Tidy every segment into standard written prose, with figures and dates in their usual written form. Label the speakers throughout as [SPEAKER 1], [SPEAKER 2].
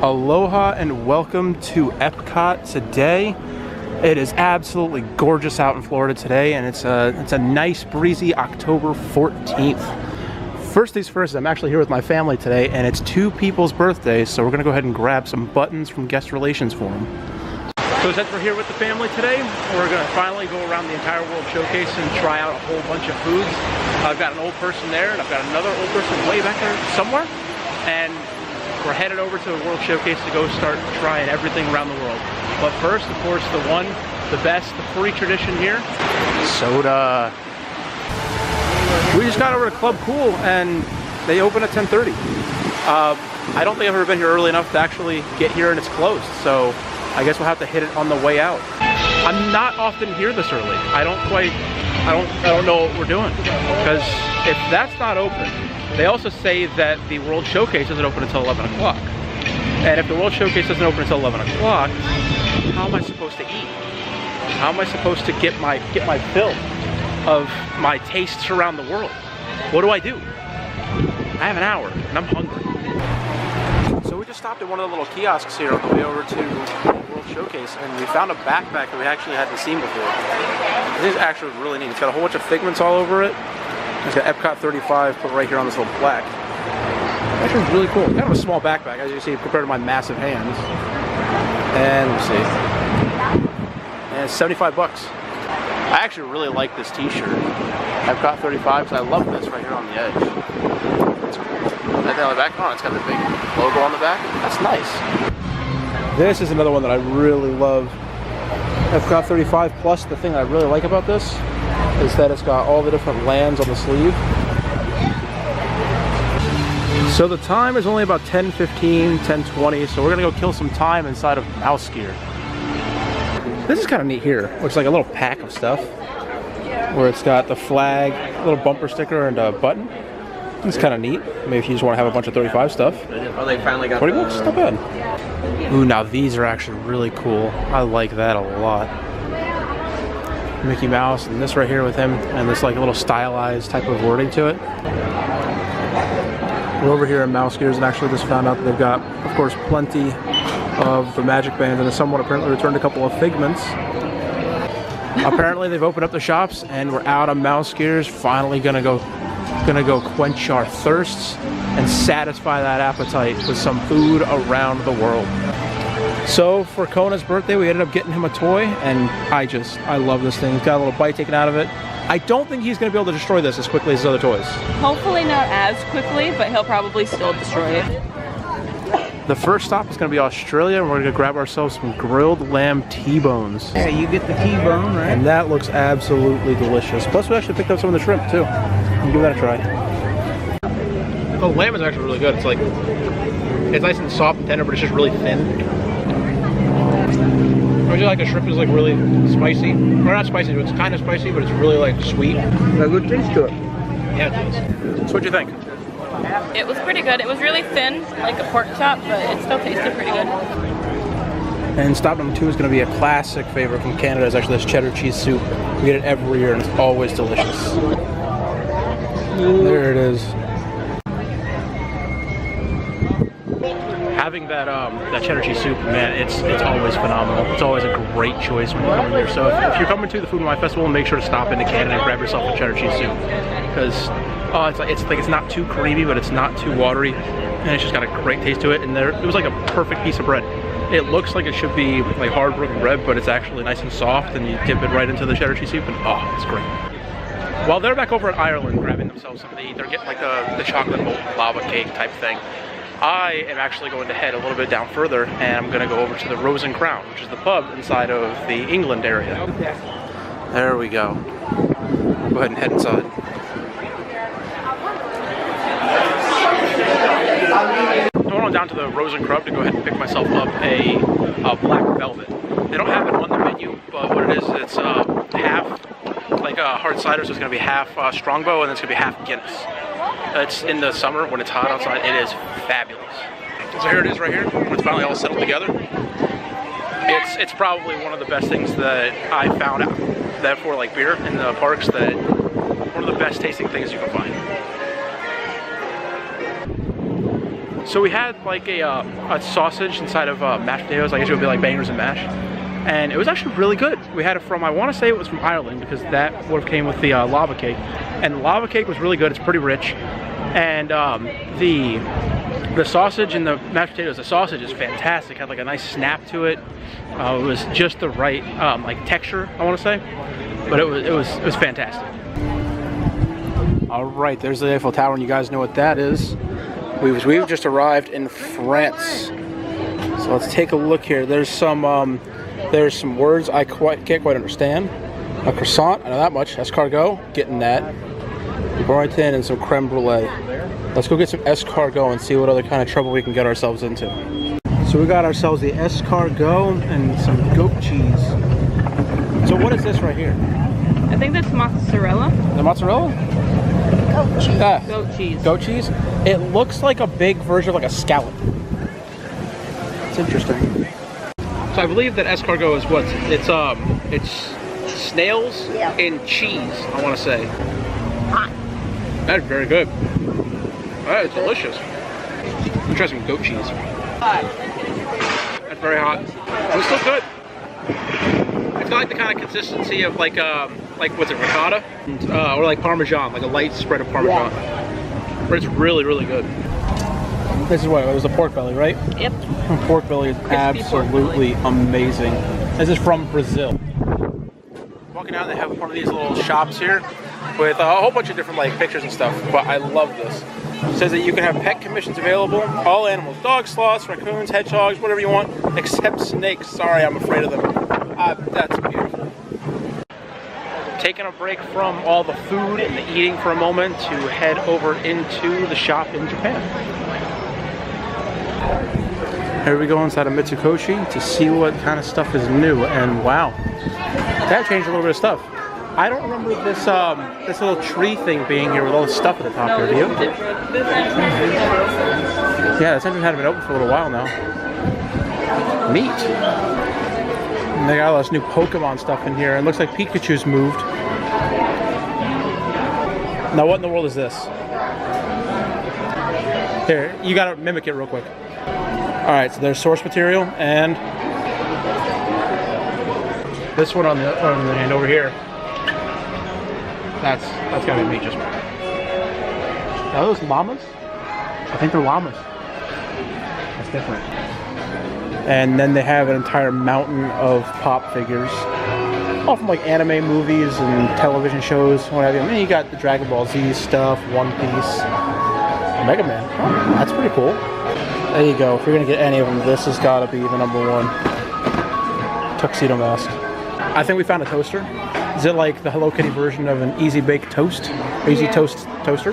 [SPEAKER 1] Aloha and welcome to Epcot today. It is absolutely gorgeous out in Florida today, and it's a nice breezy October 14th. First things first, I'm actually here with my family today, and it's two people's birthdays, so we're gonna go ahead and grab some buttons from guest relations for them. So since we're here with the family today, we're gonna finally go around the entire World Showcase and try out a whole bunch of foods. I've got an old person there, and I've got another old person way back there somewhere, and we're headed over to the World Showcase to go start trying everything around the world. But first, of course, the one, the best, the free tradition here, soda. We just got over to Club Cool and they open at 10:30. I don't think I've ever been here early enough to actually get here and it's closed. So I guess we'll have to hit it on the way out. I'm not often here this early. I don't know what we're doing, because if that's not open, they also say that the World Showcase isn't open until 11 o'clock. And if the World Showcase doesn't open until 11 o'clock, how am I supposed to eat? How am I supposed to get my fill of my tastes around the world? What do I do? I have an hour and I'm hungry. So we just stopped at one of the little kiosks here on the way over to the World Showcase, and we found a backpack that we actually hadn't seen before. This is actually really neat. It's got a whole bunch of figments all over it. It's got Epcot 35 put right here on this little plaque. Actually really cool. Kind of a small backpack, as you see, compared to my massive hands. And let's see. And it's 75 bucks. I actually really like this t-shirt. Epcot 35, because I love this right here on the edge. It's cool. Right there on the back, oh, it's got the big logo on the back. That's nice. This is another one that I really love. Epcot 35 plus, the thing I really like about this is that it's got all the different lands on the sleeve. So the time is only about 10:15, 10:20, so we're gonna go kill some time inside of Mouse Gear. This is kind of neat here. Looks like a little pack of stuff where it's got the flag, a little bumper sticker, and a button. It's kind of neat. Maybe if you just want to have a bunch of 35 stuff.
[SPEAKER 2] Oh, they finally got
[SPEAKER 1] 20 bucks, not bad. Ooh, now these are actually really cool. I like that a lot. Mickey Mouse, and this right here with him, and this like a little stylized type of wording to it. We're over here in Mouse Gears and actually just found out that they've got, of course, plenty of the magic bands, and someone apparently returned a couple of figments. Apparently they've opened up the shops and we're out of Mouse Gears. Finally gonna go quench our thirsts and satisfy that appetite with some food around the world. So for Kona's birthday, we ended up getting him a toy, and I love this thing. He's got a little bite taken out of it. I don't think he's going to be able to destroy this as quickly as his other toys.
[SPEAKER 3] Hopefully not as quickly, but he'll probably still destroy it.
[SPEAKER 1] The first stop is going to be Australia, and we're going to grab ourselves some grilled lamb T-bones.
[SPEAKER 2] Yeah, you get the T-bone, right?
[SPEAKER 1] And that looks absolutely delicious. Plus, we actually picked up some of the shrimp, too. We'll give that a try. The lamb is actually really good. It's nice and soft and tender, but it's just really thin. I really like the shrimp is like really spicy. Or not spicy, it's kind of spicy, but it's really like sweet.
[SPEAKER 2] Got a good taste to it.
[SPEAKER 1] Yeah, it does. So what'd you think?
[SPEAKER 3] It was pretty good. It was really thin, like a pork chop, but it still tasted pretty good.
[SPEAKER 1] And stop number 2 is going to be a classic favorite from Canada. It's actually this cheddar cheese soup. We get it every year and it's always delicious. There it is. Having that cheddar cheese soup, man, it's always phenomenal. It's always a great choice when you come here. So if you're coming to the Food and Wine Festival, make sure to stop into Canada and grab yourself a cheddar cheese soup, because it's not too creamy, but it's not too watery, and it's just got a great taste to it. And it was like a perfect piece of bread. It looks like it should be like hard broken bread, but it's actually nice and soft, and you dip it right into the cheddar cheese soup, and oh, it's great. While they're back over in Ireland grabbing themselves something to eat, they're getting like the chocolate molten lava cake type thing. I am actually going to head a little bit down further, and I'm going to go over to the Rose and Crown, which is the pub inside of the England area. Okay. There we go. Go ahead and head inside. I went on down to the Rose and Crown to go ahead and pick myself up a black velvet. They don't have it on the menu, but what it is, it's half like a hard cider, so it's going to be half Strongbow, and it's going to be half Guinness. It's in the summer when it's hot outside. It is fabulous. So here it is right here, when it's finally all settled together. It's probably one of the best things that I found out that for like beer in the parks, that one of the best tasting things you can find. So we had like a sausage inside of mashed potatoes. I guess it would be like bangers and mash. And it was actually really good. We had it from, I want to say it was from Ireland, because that would have came with the lava cake. And the lava cake was really good. It's pretty rich. And the sausage and the mashed potatoes, the sausage is fantastic. Had like a nice snap to it. It was just the right like texture, I want to say. But it was fantastic. All right, there's the Eiffel Tower, and you guys know what that is. We've just arrived in France. So let's take a look here. There's some words I can't quite understand. A croissant, I know that much. Escargot, getting that. Brighton and some creme brulee. Let's go get some escargot and see what other kind of trouble we can get ourselves into. So we got ourselves the escargot and some goat cheese. So what is this right here?
[SPEAKER 3] I think that's mozzarella.
[SPEAKER 1] The mozzarella?
[SPEAKER 4] Goat cheese.
[SPEAKER 1] Ah,
[SPEAKER 3] Goat cheese.
[SPEAKER 1] goat cheese? It looks like a big version of like a scallop. It's interesting. So I believe that escargot is what? It's snails and cheese, I want to say. That's very good. That is delicious. Let me try some goat cheese. That's very hot. It's still good. It's got like the kind of consistency of like what's it, ricotta? Or like Parmesan, like a light spread of Parmesan. But it's really, really good. This is what, it was a pork belly, right?
[SPEAKER 3] Yep.
[SPEAKER 1] Pork belly is absolutely amazing. This is from Brazil. Walking down, they have one of these little shops here with a whole bunch of different like pictures and stuff, but I love this. It says that you can have pet commissions available, all animals, dogs, sloths, raccoons, hedgehogs, whatever you want, except snakes. Sorry, I'm afraid of them. That's beautiful. Taking a break from all the food and the eating for a moment to head over into the shop in Japan. Here we go inside of Mitsukoshi to see what kind of stuff is new, and wow, that changed a little bit of stuff. I don't remember this this little tree thing being here with all the stuff at the top here, do you? Yeah, this entrance hadn't been open for a little while now. Neat. And they got all this new Pokemon stuff in here. It looks like Pikachu's moved. Now what in the world is this? Here, you gotta mimic it real quick. Alright, so there's source material, and this one on the end over here. That's gotta be me just. Are those llamas? I think they're llamas. That's different. And then they have an entire mountain of pop figures. All from like anime movies and television shows, what have you. I mean, you got the Dragon Ball Z stuff, One Piece, Mega Man. Oh, that's pretty cool. There you go. If you're gonna get any of them, this has got to be the #1 tuxedo mask. I think we found a toaster. Is it like the Hello Kitty version of an Easy Bake Toast? Easy Toast toaster?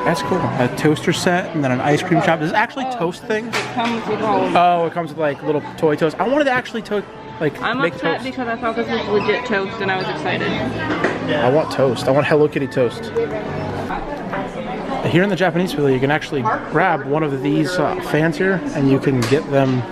[SPEAKER 1] That's cool. A toaster set and then an ice cream shop. Does it actually toast things?
[SPEAKER 3] It comes with all.
[SPEAKER 1] Oh, it comes with like little toy toast. I wanted to actually
[SPEAKER 3] I'm
[SPEAKER 1] make
[SPEAKER 3] upset
[SPEAKER 1] toast.
[SPEAKER 3] because I thought this was legit toast and I was excited.
[SPEAKER 1] I want toast. I want Hello Kitty toast. Here in the Japanese Philly, you can actually grab one of these fans here and you can get them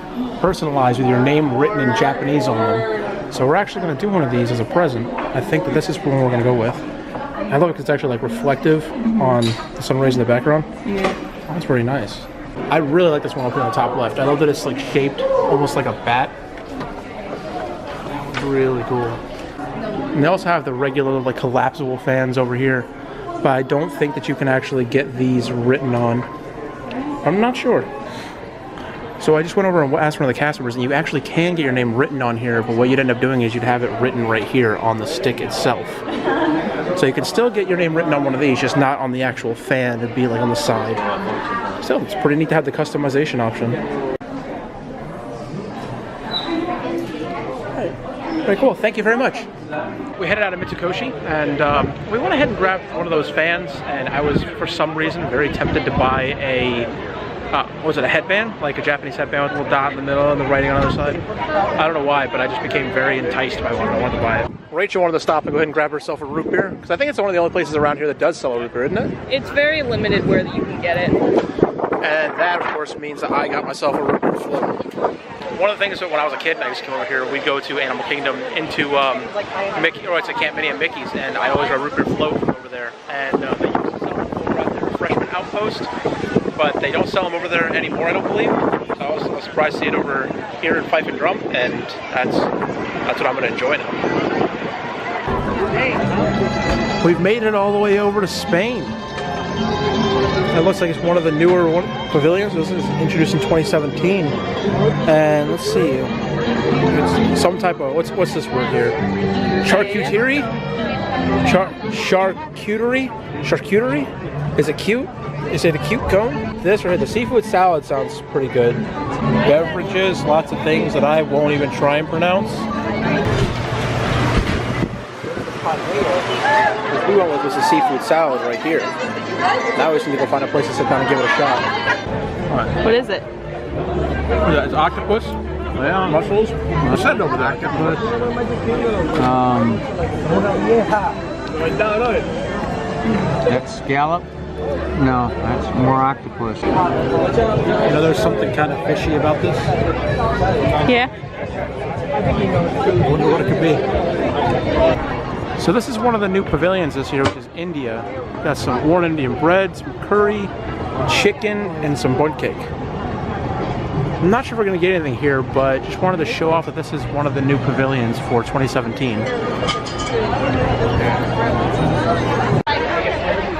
[SPEAKER 1] personalized with your name written in Japanese on them. So we're actually going to do one of these as a present. I think that this is one we're going to go with. I love it because it's actually like reflective on the sun rays in the background.
[SPEAKER 3] Yeah.
[SPEAKER 1] That's pretty nice. I really like this one up here on the top left. I love that it's like shaped almost like a bat. Really cool. And they also have the regular like collapsible fans over here, but I don't think that you can actually get these written on. I'm not sure. So I just went over and asked one of the cast members, and you actually can get your name written on here, but what you'd end up doing is you'd have it written right here on the stick itself. So you can still get your name written on one of these, just not on the actual fan. It'd be like on the side. Still, it's pretty neat to have the customization option. Very cool. Thank you very much. We headed out of Mitsukoshi, and we went ahead and grabbed one of those fans, and I was, for some reason, very tempted to buy a was it a headband? Like a Japanese headband with a little dot in the middle and the writing on the other side? I don't know why, but I just became very enticed by one. I wanted to buy it. Rachel wanted to stop and go ahead and grab herself a root beer, because I think it's one of the only places around here that does sell a root beer, isn't it?
[SPEAKER 3] It's very limited where you can get it.
[SPEAKER 1] And that, of course, means that I got myself a root beer float. One of the things that when I was a kid and I used to come over here, we'd go to Animal Kingdom into Mickey, or it's a Camp Minnie and Mickey's, and I always got a root beer float from over there. And they used to sell it over at the refreshment outpost. but they don't sell them over there anymore, I don't believe. So I was surprised to see it over here in Fife and Drum, and that's what I'm gonna enjoy now. We've made it all the way over to Spain. It looks like it's one of the newer pavilions. This is introduced in 2017, and let's see, it's some type of what's this word here? Charcuterie? Charcuterie? Is it cute? Is it a cute cone? This right here, the seafood salad sounds pretty good. Beverages, lots of things that I won't even try and pronounce. What we went with was the seafood salad right here. Now we just need to go find a place to sit down and give it a shot. All right.
[SPEAKER 3] What is it?
[SPEAKER 1] It's octopus. Yeah, mussels. I said over there.
[SPEAKER 2] That's scallop? No, that's more octopus.
[SPEAKER 1] You know, there's something kind of fishy about this.
[SPEAKER 3] Yeah.
[SPEAKER 1] I wonder what it could be. So this is one of the new pavilions this year, which is India. Got some warm Indian bread, some curry, chicken, and some bun cake. I'm not sure if we're going to get anything here, but just wanted to show off that this is one of the new pavilions for 2017.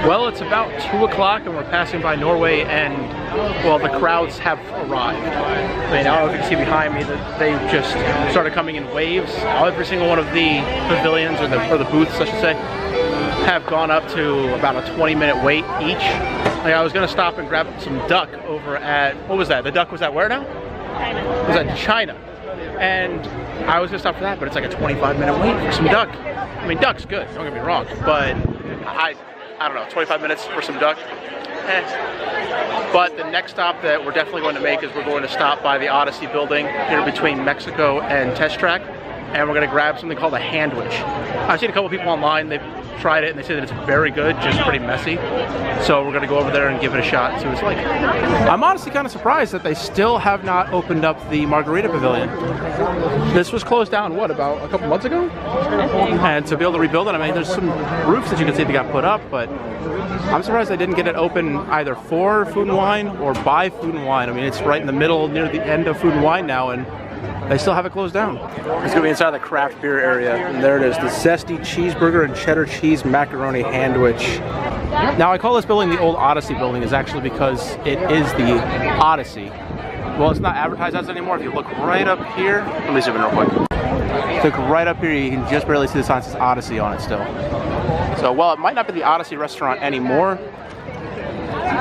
[SPEAKER 1] Well, it's about 2 o'clock and we're passing by Norway, and well, the crowds have arrived. I mean, I don't know if you can see behind me that they just started coming in waves. Every single one of the pavilions, or the booths, I should say, have gone up to about a 20-minute wait each. Like, I was gonna stop and grab some duck over at, what was that? The duck was at where now?
[SPEAKER 3] China.
[SPEAKER 1] It was at China. And I was gonna stop for that, but it's like a 25-minute wait for some duck. I mean, duck's good, don't get me wrong, but I don't know, 25 minutes for some duck. But the next stop that we're definitely going to make is we're going to stop by the Odyssey building here between Mexico and Test Track, and we're going to grab something called a Handwich. I've seen a couple people online, they've tried it and they say that it's very good, just pretty messy. So we're going to go over there and give it a shot and see what it's like. I'm honestly kind of surprised that they still have not opened up the Margarita Pavilion. This was closed down, what, about a couple months ago? And to be able to rebuild it, I mean, there's some roofs that you can see that got put up, but I'm surprised they didn't get it open either for Food and Wine or by Food and Wine. I mean, it's right in the middle, near the end of Food and Wine now, and they still have it closed down. It's gonna be inside the craft beer area, and there it is, the zesty cheeseburger and cheddar cheese macaroni Handwich. Now, I call this building the old Odyssey building is actually because it is the Odyssey. Well, it's not advertised as anymore. If you look right up here, let me zoom in real quick. Look right up here, you can just barely see the sign that says Odyssey on it still. So while it might not be the Odyssey restaurant anymore,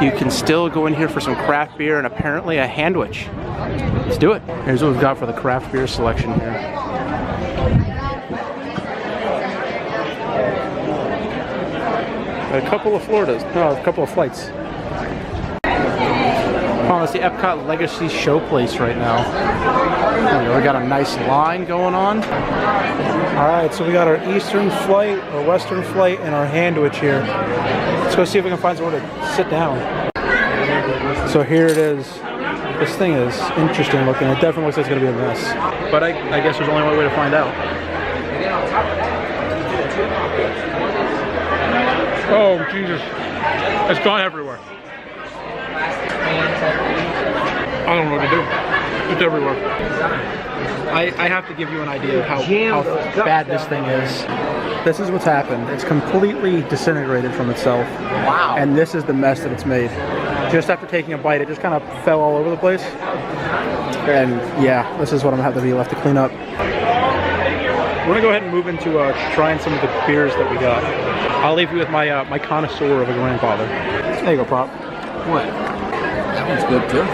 [SPEAKER 1] you can still go in here for some craft beer and apparently a Handwich. Let's do it. Here's what we've got for the craft beer selection here. A couple of Floridas, no, a couple of flights. Oh, it's the Epcot Legacy Showplace right now. We got a nice line going on. All right, so we got our Eastern flight, our Western flight, and our Handwich here. Let's go see if we can find somewhere to sit down. So here it is. This thing is interesting looking. It definitely looks like it's gonna be a mess. But I guess there's only one way to find out. Oh, Jesus. It's gone everywhere. I don't know what to do. It's everywhere. I have to give you an idea of how bad this thing is. This is what's happened. It's completely disintegrated from itself. Wow. And this is the mess that it's made. Just after taking a bite, it just kind of fell all over the place. And yeah, this is what I'm gonna have to be left to clean up. We're gonna go ahead and move into trying some of the beers that we got. I'll leave you with my my connoisseur of a grandfather. There you go, Prop.
[SPEAKER 2] What? That one's good too.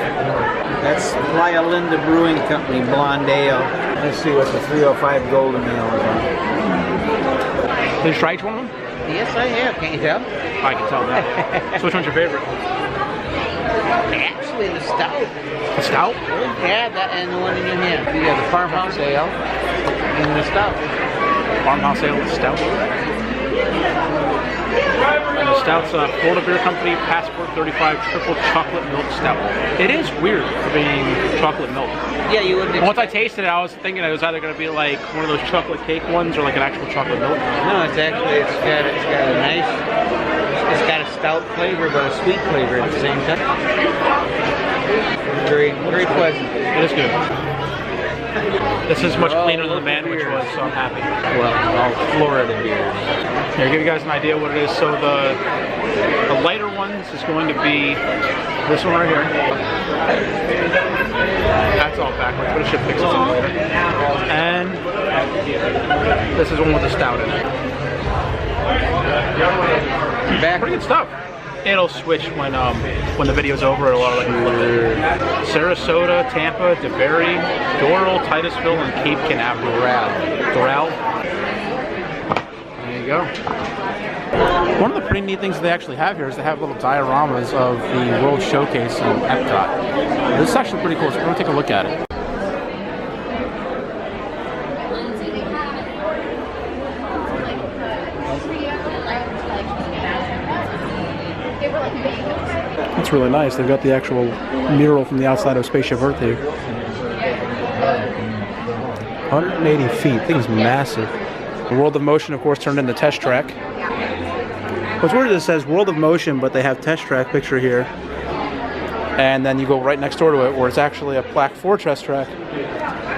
[SPEAKER 2] That's Playa Linda Brewing Company Blonde Ale. Let's see what the 305 Golden Ale is on.
[SPEAKER 1] Did you try each one of them?
[SPEAKER 2] Yes, I have. Can't you tell?
[SPEAKER 1] I can tell now. So which one's your favorite?
[SPEAKER 2] Actually, the stout.
[SPEAKER 1] The stout?
[SPEAKER 2] Yeah, that and the one in your hand. You have the Farmhouse Ale and the stout.
[SPEAKER 1] Farmhouse Ale and stout. And the stout's Florida Beer Company Passport 35 Triple Chocolate Milk Stout. It is weird for being chocolate milk.
[SPEAKER 2] Yeah, you wouldn't.
[SPEAKER 1] Once I tasted it, I was thinking it was either going to be like one of those chocolate cake ones or like an actual chocolate milk.
[SPEAKER 2] No, it's actually it's got a nice. It's got a stout flavor, but a sweet flavor at the same time. Very, very pleasant.
[SPEAKER 1] It is good. This is much cleaner than the Handwich was, so I'm happy.
[SPEAKER 2] Well, all Florida beers.
[SPEAKER 1] Here, give you guys an idea what it is. So the lighter ones is going to be this one right here. That's all backwards, but it should fix itself later. And this is one with the stout in it. Pretty good stuff. It'll switch when the video's over. It'll automatically flip it. Sarasota, Tampa, DeBerry, Doral, Titusville, and Cape Canaveral. Doral. There you go. One of the pretty neat things they actually have here is they have little dioramas of the World Showcase in Epcot. This is actually pretty cool, so we're going to take a look at it. That's really nice. They've got the actual mural from the outside of Spaceship Earth here. 180 feet. The thing's massive. The World of Motion, of course, turned into Test Track. What's weird is it says World of Motion, but they have Test Track picture here. And then you go right next door to it, where it's actually a plaque for Test Track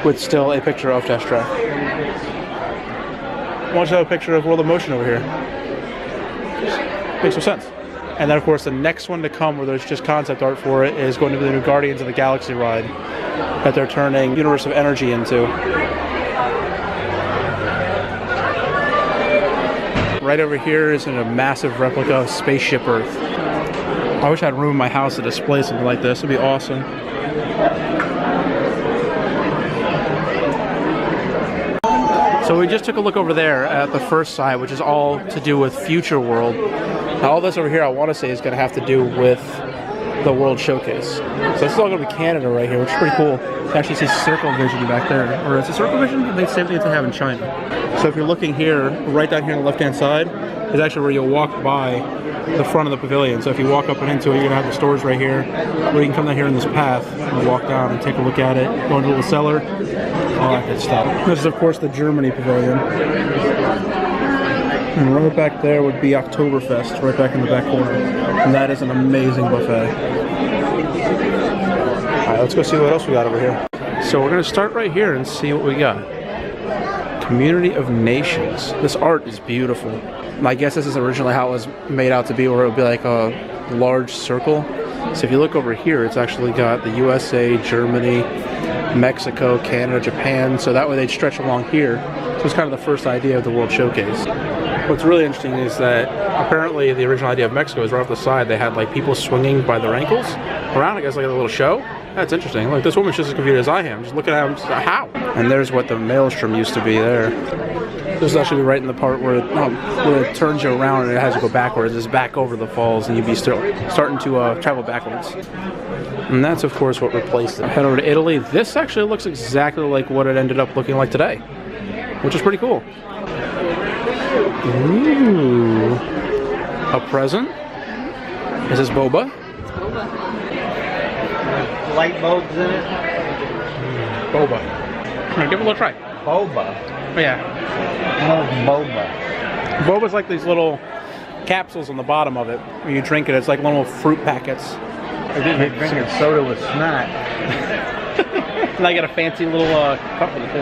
[SPEAKER 1] with still a picture of Test Track. Why don't you have a picture of World of Motion over here? Makes no sense. And then, of course, the next one to come, where there's just concept art for it, is going to be the new Guardians of the Galaxy ride that they're turning Universe of Energy into. Right over here is a massive replica of Spaceship Earth. I wish I had room in my house to display something like this. It'd be awesome. So we just took a look over there at the first side, which is all to do with Future World. Now, all this over here, I want to say, is going to have to do with the World Showcase. So this is all going to be Canada right here, which is pretty cool. You can actually see Circle Vision back there. Or is it Circle Vision? They same thing as they have in China. So if you're looking here, right down here on the left-hand side, is actually where you'll walk by the front of the pavilion. So if you walk up and into it, you're going to have the stores right here, where you can come down here in this path and walk down and take a look at it, go into the cellar, all that good stuff. This is, of course, the Germany pavilion. And right back there would be Oktoberfest, right back in the back corner. And that is an amazing buffet. Alright, let's go see what else we got over here. So we're going to start right here and see what we got. Community of Nations. This art is beautiful. I guess this is originally how it was made out to be, where it would be like a large circle. So if you look over here, it's actually got the USA, Germany, Mexico, Canada, Japan. So that way they'd stretch along here. So it's kind of the first idea of the World Showcase. What's really interesting is that apparently the original idea of Mexico is right off the side. They had like people swinging by their ankles around, I guess, like a little show. That's interesting. Like, this woman's just as confused as I am. Just looking at him, just, how? And there's what the maelstrom used to be there. This is actually right in the part where it turns you around and it has to go backwards. It's back over the falls, and you'd be starting to travel backwards. And that's, of course, what replaced it. Head over to Italy. This actually looks exactly like what it ended up looking like today, which is pretty cool. Ooh. A present? Is this boba?
[SPEAKER 3] It's boba.
[SPEAKER 2] Light bulbs in it?
[SPEAKER 1] Boba. Right, give it a little try.
[SPEAKER 2] Boba?
[SPEAKER 1] Yeah.
[SPEAKER 2] Oh, boba.
[SPEAKER 1] Boba's like these little capsules on the bottom of it. When you drink it, it's like little fruit packets.
[SPEAKER 2] You're drinking soda with snot.
[SPEAKER 1] And I got a fancy little cup with it too.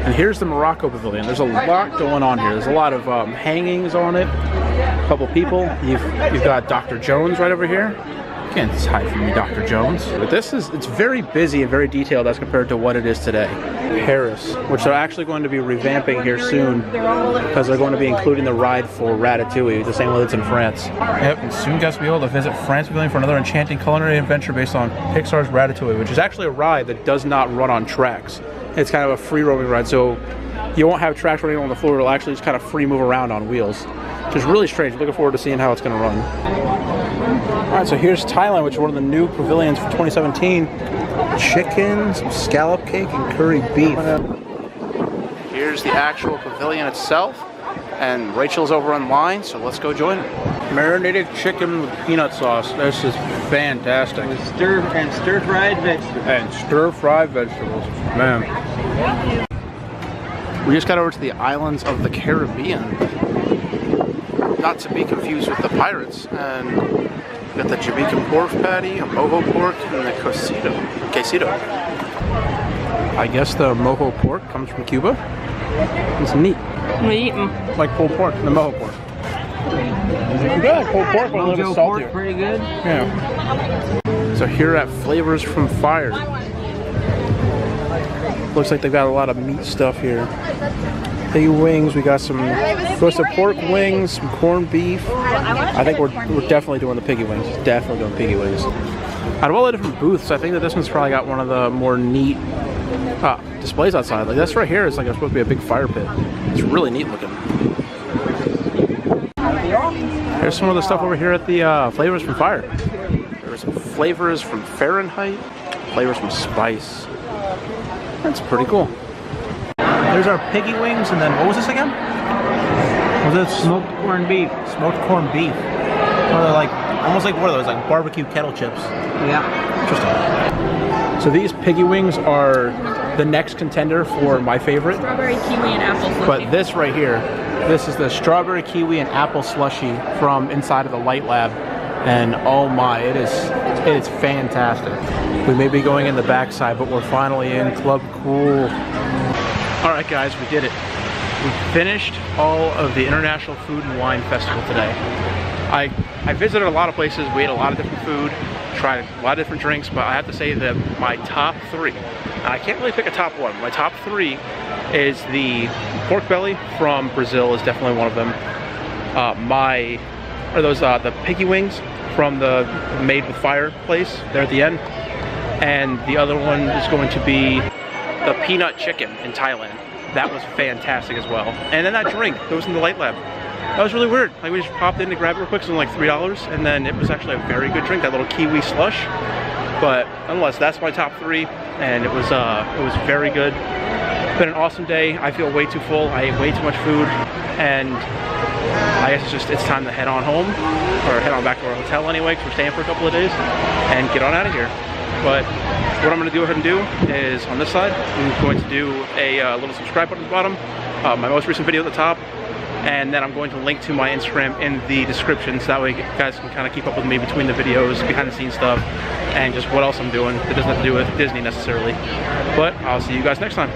[SPEAKER 1] And here's the Morocco Pavilion. There's a lot going on here. There's a lot of hangings on it. A couple people. You've got Dr. Jones right over here. You can't hide from me, Dr. Jones. But it's very busy and very detailed as compared to what it is today. Paris, which they're actually going to be revamping here soon, because they're going to be including the ride for Ratatouille, the same way that's in France. Yep, and soon guests will be able to visit France Pavilion for another enchanting culinary adventure based on Pixar's Ratatouille, which is actually a ride that does not run on tracks. It's kind of a free roaming ride, so you won't have tracks running on the floor. It'll actually just kind of free move around on wheels, which is really strange. Looking forward to seeing how it's going to run. Alright, so here's Thailand, which is one of the new pavilions for 2017. Chicken, some scallop cake, and curry beef. Here's the actual pavilion itself, and Rachel's over online, so let's go join her. Marinated chicken with peanut sauce. This is fantastic.
[SPEAKER 2] With stir-fried vegetables.
[SPEAKER 1] And stir-fried vegetables. Man. We just got over to the islands of the Caribbean. not to be confused with the Pirates. And we got the Jamaican pork patty, a mojo pork, and the quesito. I guess the mojo pork comes from Cuba. It's neat.
[SPEAKER 3] We eat them.
[SPEAKER 1] Like pulled pork, the mojo pork. Good, pulled pork, but a little bit saltier.
[SPEAKER 2] Pork, pretty good.
[SPEAKER 1] Yeah. So here at Flavors from Fire, looks like they've got a lot of meat stuff here. Piggy wings, we got some roasted pork wings, some corned beef. I think we're definitely doing the piggy wings. Definitely doing piggy wings. Out of all the different booths, I think that this one's probably got one of the more neat displays outside. Like this right here is like it's supposed to be a big fire pit. It's really neat looking. Here's some of the stuff over here at the Flavors from Fire. There's some flavors from Fahrenheit, flavors from Spice. That's pretty cool. There's our piggy wings, and then what was this again? Was it
[SPEAKER 2] Smoked corned beef.
[SPEAKER 1] smoked corned beef? Or they're like almost like what are those? Like barbecue kettle chips.
[SPEAKER 2] Yeah.
[SPEAKER 1] Interesting. So these piggy wings are the next contender for my favorite.
[SPEAKER 3] Strawberry, kiwi, and apple slushy.
[SPEAKER 1] But this right here, this is the strawberry, kiwi, and apple slushy from inside of the Light Lab. And oh my, it's fantastic. We may be going in the backside, but we're finally in Club Cool. All right, guys, we did it. We finished all of the International Food and Wine Festival today. I visited a lot of places, we ate a lot of different food, tried a lot of different drinks, but I have to say that my top three, and I can't really pick a top one, my top three is the pork belly from Brazil is definitely one of them. The piggy wings from the Made with Fire place there at the end. And the other one is going to be the peanut chicken in Thailand. That was fantastic as well. And then that drink that was in the Light Lab. That was really weird. Like we just popped in to grab it real quick, so it was like $3, and then it was actually a very good drink, that little kiwi slush. But nonetheless, that's my top three, and it was very good. It's been an awesome day. I feel way too full. I ate way too much food, and I guess it's time to head on home, or head on back to our hotel anyway, because we're staying for a couple of days, and get on out of here. But what I'm going to go ahead and do is, on this side, I'm going to do a little subscribe button at the bottom, my most recent video at the top, and then I'm going to link to my Instagram in the description, so that way you guys can kind of keep up with me between the videos, behind the scenes stuff, and just what else I'm doing that doesn't have to do with Disney necessarily. But I'll see you guys next time.